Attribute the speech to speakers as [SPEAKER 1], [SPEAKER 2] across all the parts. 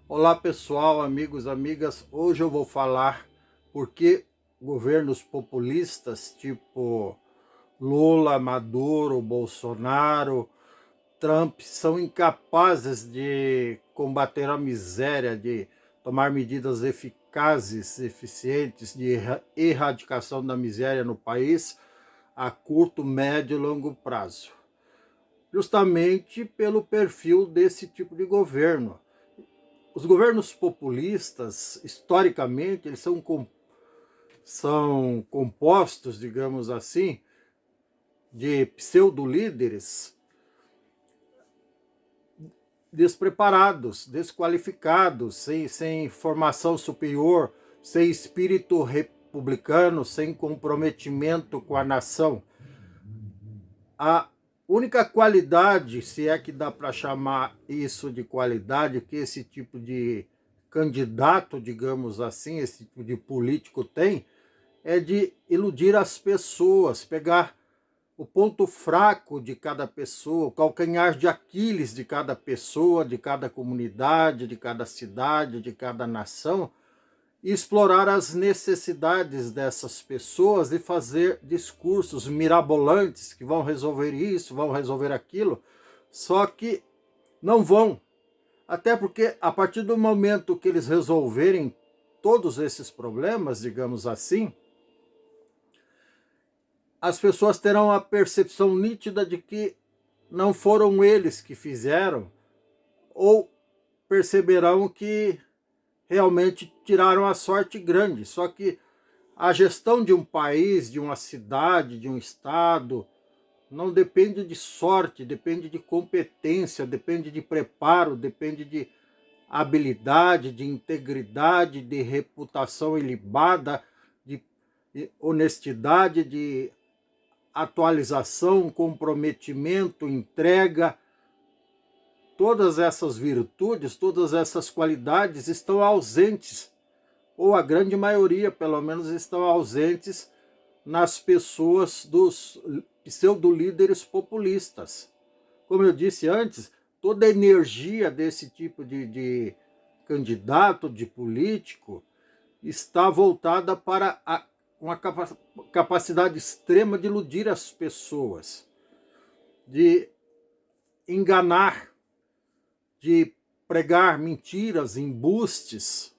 [SPEAKER 1] Olá pessoal, amigos, amigas. Hoje eu vou falar por que governos populistas tipo Lula, Maduro, Bolsonaro, Trump são incapazes de combater a miséria, de tomar medidas eficazes, eficientes de erradicação da miséria no país a curto, médio e longo prazo. Justamente pelo perfil desse tipo de governo. Os governos populistas, historicamente, eles são compostos, digamos assim, de pseudo-líderes despreparados, desqualificados, sem formação superior, sem espírito republicano, sem comprometimento com a nação. A única qualidade, se é que dá para chamar isso de qualidade, que esse tipo de candidato, digamos assim, esse tipo de político tem, é de iludir as pessoas, pegar o ponto fraco de cada pessoa, o calcanhar de Aquiles de cada pessoa, de cada comunidade, de cada cidade, de cada nação, e explorar as necessidades dessas pessoas e fazer discursos mirabolantes que vão resolver isso, vão resolver aquilo, só que não vão. Até porque a partir do momento que eles resolverem todos esses problemas, digamos assim, as pessoas terão a percepção nítida de que não foram eles que fizeram, ou perceberão que realmente tiraram a sorte grande. Só que a gestão de um país, de uma cidade, de um estado, não depende de sorte, depende de competência, depende de preparo, depende de habilidade, de integridade, de reputação ilibada, de honestidade, de atualização, comprometimento, entrega. Todas essas virtudes, todas essas qualidades estão ausentes, ou a grande maioria, pelo menos, estão ausentes nas pessoas dos pseudo-líderes populistas. Como eu disse antes, toda a energia desse tipo de candidato, de político, está voltada para uma capacidade extrema de iludir as pessoas, de enganar, de pregar mentiras, embustes,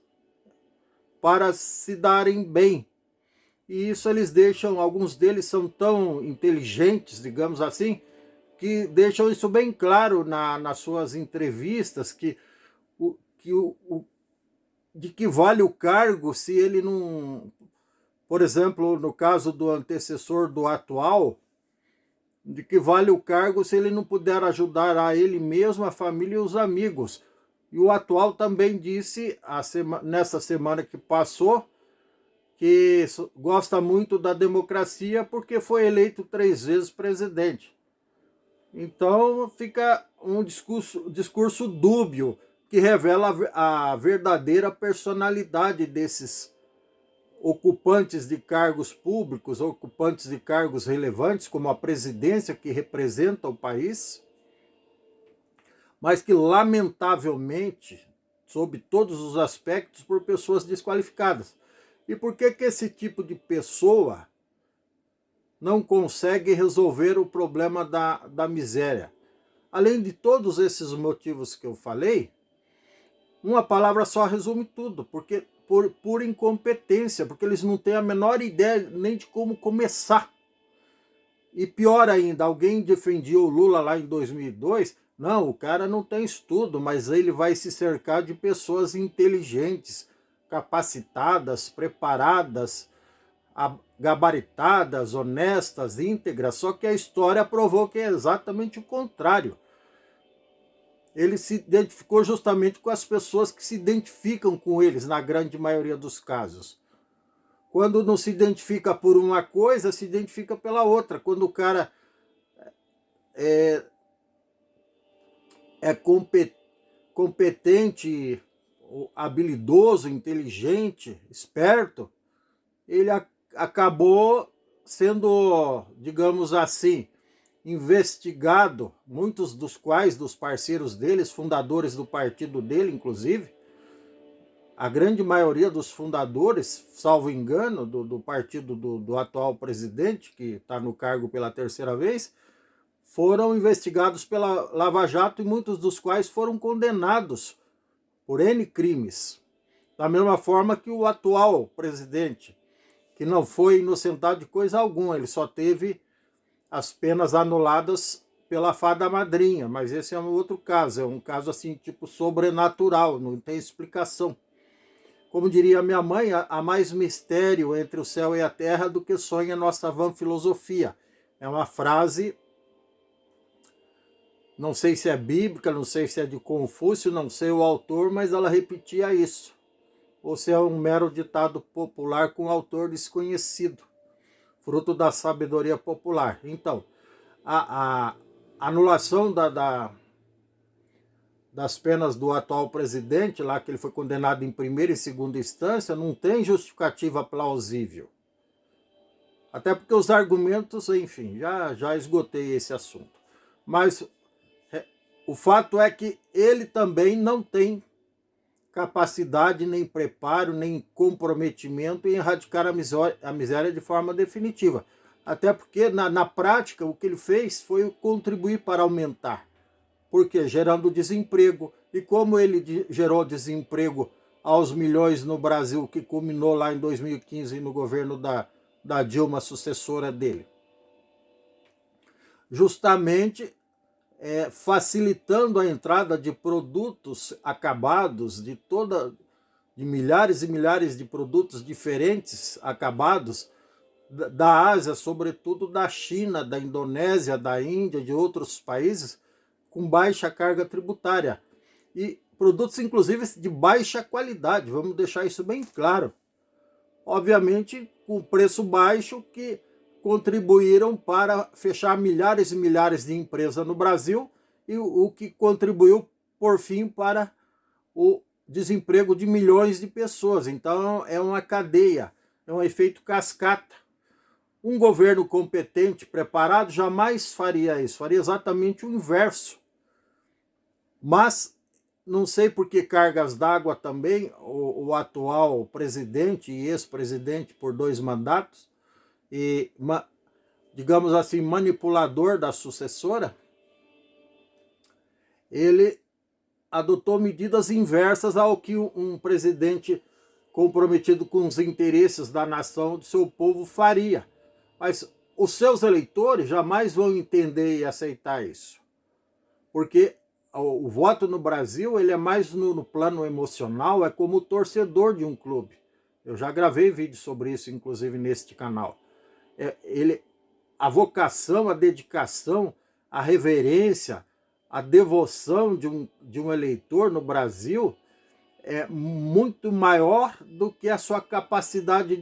[SPEAKER 1] para se darem bem. E isso eles deixam, alguns deles são tão inteligentes, digamos assim, que deixam isso bem claro nas suas entrevistas, de que vale o cargo se ele não... Por exemplo, no caso do antecessor do atual, de que vale o cargo se ele não puder ajudar a ele mesmo, a família e os amigos. E o atual também disse, nessa semana que passou, que gosta muito da democracia porque foi eleito 3 vezes presidente. Então fica um discurso dúbio que revela a verdadeira personalidade desses ocupantes de cargos públicos, ocupantes de cargos relevantes, como a presidência que representa o país, mas que lamentavelmente, sob todos os aspectos, por pessoas desqualificadas. E por que esse tipo de pessoa não consegue resolver o problema da miséria? Além de todos esses motivos que eu falei, uma palavra só resume tudo, porque por incompetência, porque eles não têm a menor ideia nem de como começar. E pior ainda, alguém defendia o Lula lá em 2002, não, o cara não tem estudo, mas ele vai se cercar de pessoas inteligentes, capacitadas, preparadas, gabaritadas, honestas, íntegras, só que a história provou que é exatamente o contrário. Ele se identificou justamente com as pessoas que se identificam com eles, na grande maioria dos casos. Quando não se identifica por uma coisa, se identifica pela outra. Quando o cara é, é competente, habilidoso, inteligente, esperto, ele acabou sendo, digamos assim, investigado, muitos dos quais, dos parceiros deles, fundadores do partido dele, inclusive, a grande maioria dos fundadores, salvo engano, do partido do atual presidente, que está no cargo pela terceira vez, foram investigados pela Lava Jato e muitos dos quais foram condenados por N crimes. Da mesma forma que o atual presidente, que não foi inocentado de coisa alguma, ele só teve as penas anuladas pela fada madrinha, mas esse é um outro caso, é um caso assim, tipo sobrenatural, não tem explicação. Como diria minha mãe, há mais mistério entre o céu e a terra do que sonha nossa vã filosofia. É uma frase, não sei se é bíblica, não sei se é de Confúcio, não sei o autor, mas ela repetia isso. Ou se é um mero ditado popular com autor desconhecido, fruto da sabedoria popular. Então, a anulação das penas do atual presidente, lá que ele foi condenado em primeira e segunda instância, não tem justificativa plausível. Até porque os argumentos, enfim, já esgotei esse assunto. Mas o fato é que ele também não tem capacidade, nem preparo, nem comprometimento em erradicar a miséria de forma definitiva. Até porque, na prática, o que ele fez foi contribuir para aumentar. Porque gerando desemprego. E como ele gerou desemprego aos milhões no Brasil, que culminou lá em 2015 no governo da Dilma, sucessora dele? Justamente facilitando a entrada de produtos acabados, de milhares e milhares de produtos diferentes acabados, da Ásia, sobretudo da China, da Indonésia, da Índia, de outros países, com baixa carga tributária. E produtos, inclusive, de baixa qualidade, vamos deixar isso bem claro. Obviamente, com preço baixo, que contribuíram para fechar milhares e milhares de empresas no Brasil, e o que contribuiu, por fim, para o desemprego de milhões de pessoas. Então, é uma cadeia, é um efeito cascata. Um governo competente, preparado, jamais faria isso, faria exatamente o inverso. Mas, não sei por que cargas d'água também, o atual presidente e ex-presidente por 2 mandatos, e, digamos assim, manipulador da sucessora, ele adotou medidas inversas ao que um presidente comprometido com os interesses da nação, do seu povo, faria. Mas os seus eleitores jamais vão entender e aceitar isso. Porque o voto no Brasil, ele é mais no plano emocional, é como torcedor de um clube. Eu já gravei vídeo sobre isso, inclusive, neste canal. A vocação, a dedicação, a reverência, a devoção de um eleitor no Brasil é muito maior do que a sua capacidade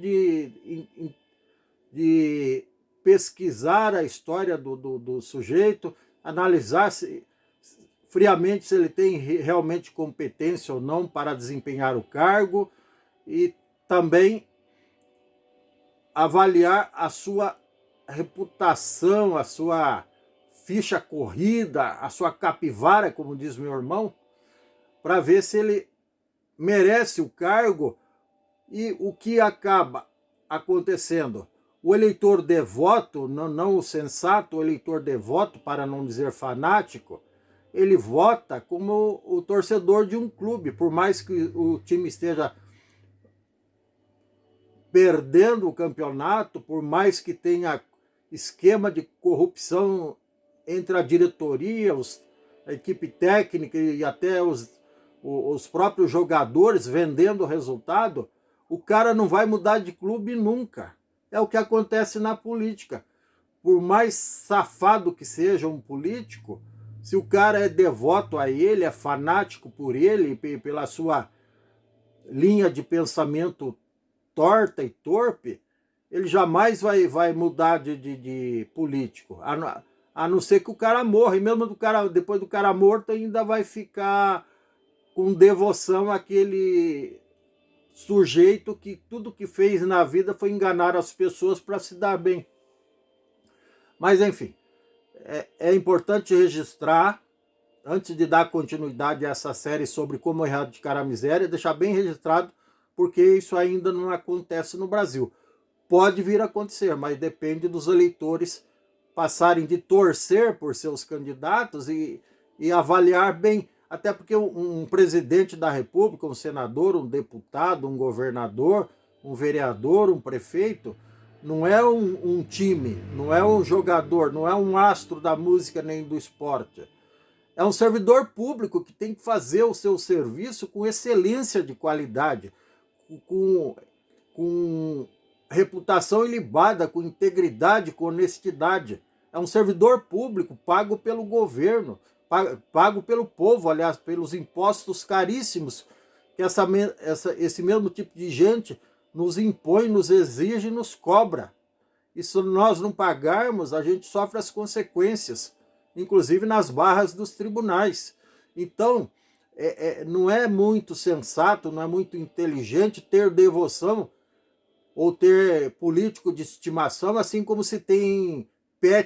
[SPEAKER 1] de pesquisar a história do sujeito, analisar friamente se ele tem realmente competência ou não para desempenhar o cargo, e também avaliar a sua reputação, a sua ficha corrida, a sua capivara, como diz meu irmão, para ver se ele merece o cargo. E o que acaba acontecendo? O eleitor devoto, não o sensato, o eleitor devoto, para não dizer fanático, ele vota como o torcedor de um clube, por mais que o time esteja perdendo o campeonato, por mais que tenha esquema de corrupção entre a diretoria, a equipe técnica e até os próprios jogadores vendendo o resultado, o cara não vai mudar de clube nunca. É o que acontece na política. Por mais safado que seja um político, se o cara é devoto a ele, é fanático por ele, pela sua linha de pensamento torta e torpe, ele jamais vai mudar de político. A não ser que o cara morra. E mesmo depois do cara morto, ainda vai ficar com devoção àquele sujeito que tudo que fez na vida foi enganar as pessoas para se dar bem. Mas, enfim, é importante registrar antes de dar continuidade a essa série sobre como erradicar a miséria, deixar bem registrado, porque isso ainda não acontece no Brasil. Pode vir a acontecer, mas depende dos eleitores passarem de torcer por seus candidatos e avaliar bem. Até porque um presidente da República, um senador, um deputado, um governador, um vereador, um prefeito, não é um time, não é um jogador, não é um astro da música nem do esporte. É um servidor público que tem que fazer o seu serviço com excelência de qualidade, com reputação ilibada, com integridade, com honestidade. É um servidor público pago pelo governo, pago pelo povo, aliás, pelos impostos caríssimos que esse mesmo tipo de gente nos impõe, nos exige e nos cobra. E se nós não pagarmos, a gente sofre as consequências, inclusive nas barras dos tribunais. Então, não é muito sensato, não é muito inteligente ter devoção ou ter político de estimação, assim como se tem